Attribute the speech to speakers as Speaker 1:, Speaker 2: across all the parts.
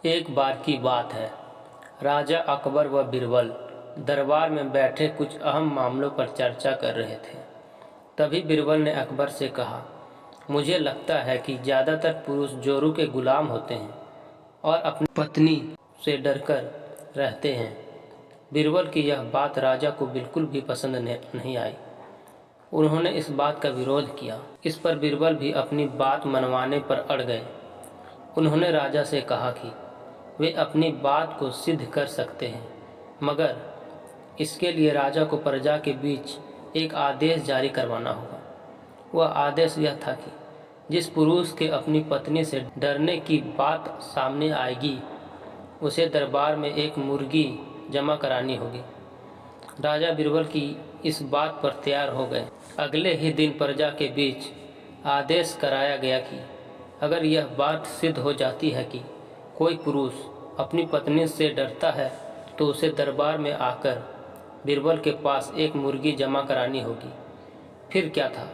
Speaker 1: एक बार की बात है। राजा अकबर व बीरबल दरबार में बैठे कुछ अहम मामलों पर चर्चा कर रहे थे। तभी बीरबल ने अकबर से कहा, मुझे लगता है कि ज़्यादातर पुरुष जोरू के गुलाम होते हैं और अपनी पत्नी से डरकर रहते हैं। बीरबल की यह बात राजा को बिल्कुल भी पसंद नहीं आई। उन्होंने इस बात का विरोध किया। इस पर बीरबल भी अपनी बात मनवाने पर अड़ गए। उन्होंने राजा से कहा कि वे अपनी बात को सिद्ध कर सकते हैं, मगर इसके लिए राजा को प्रजा के बीच एक आदेश जारी करवाना होगा। वह आदेश यह था कि जिस पुरुष के अपनी पत्नी से डरने की बात सामने आएगी, उसे दरबार में एक मुर्गी जमा करानी होगी। राजा बीरबल की इस बात पर तैयार हो गए। अगले ही दिन प्रजा के बीच आदेश कराया गया कि अगर यह बात सिद्ध हो जाती है कि कोई पुरुष अपनी पत्नी से डरता है, तो उसे दरबार में आकर बीरबल के पास एक मुर्गी जमा करानी होगी। फिर क्या था,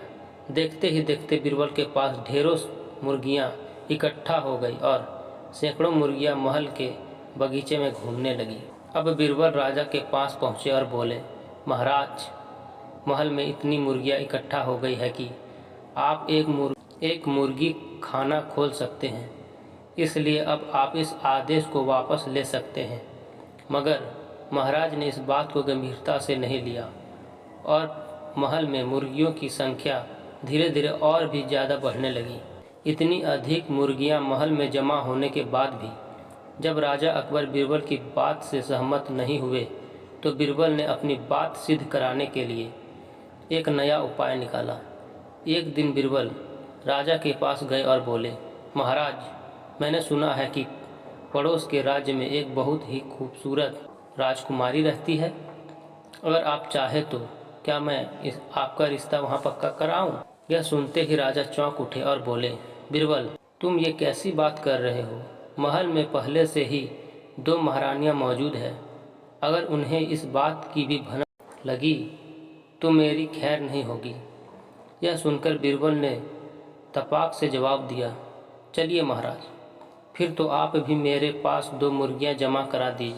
Speaker 1: देखते ही देखते बीरबल के पास ढेरों मुर्गियां इकट्ठा हो गई और सैकड़ों मुर्गियां महल के बगीचे में घूमने लगी। अब बीरबल राजा के पास पहुंचे और बोले, महाराज, महल में इतनी मुर्गियां इकट्ठा हो गई है कि आप एक मुर्गी खाना खोल सकते हैं, इसलिए अब आप इस आदेश को वापस ले सकते हैं। मगर महाराज ने इस बात को गंभीरता से नहीं लिया और महल में मुर्गियों की संख्या धीरे धीरे और भी ज़्यादा बढ़ने लगी। इतनी अधिक मुर्गियां महल में जमा होने के बाद भी जब राजा अकबर बीरबल की बात से सहमत नहीं हुए, तो बीरबल ने अपनी बात सिद्ध कराने के लिए एक नया उपाय निकाला। एक दिन बीरबल राजा के पास गए और बोले, महाराज, मैंने सुना है कि पड़ोस के राज्य में एक बहुत ही खूबसूरत राजकुमारी रहती है। अगर आप चाहे तो क्या मैं आपका रिश्ता वहाँ पक्का कराऊं? यह सुनते ही राजा चौंक उठे और बोले, बीरबल, तुम ये कैसी बात कर रहे हो? महल में पहले से ही 2 महारानियां मौजूद है। अगर उन्हें इस बात की भी भनक लगी तो मेरी खैर नहीं होगी। यह सुनकर बीरबल ने तपाक से जवाब दिया, चलिए महाराज, फिर तो आप भी मेरे पास 2 मुर्गियां जमा करा दी।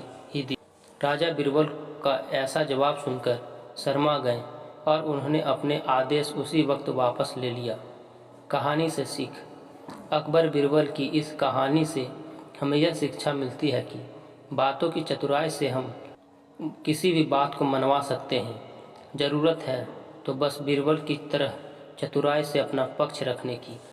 Speaker 1: राजा बीरबल का ऐसा जवाब सुनकर शर्मा गए और उन्होंने अपने आदेश उसी वक्त वापस ले लिया। कहानी से सीख। अकबर बीरबल की इस कहानी से हमें यह शिक्षा मिलती है कि बातों की चतुराई से हम किसी भी बात को मनवा सकते हैं। ज़रूरत है तो बस बीरबल की तरह चतुराई से अपना पक्ष रखने की।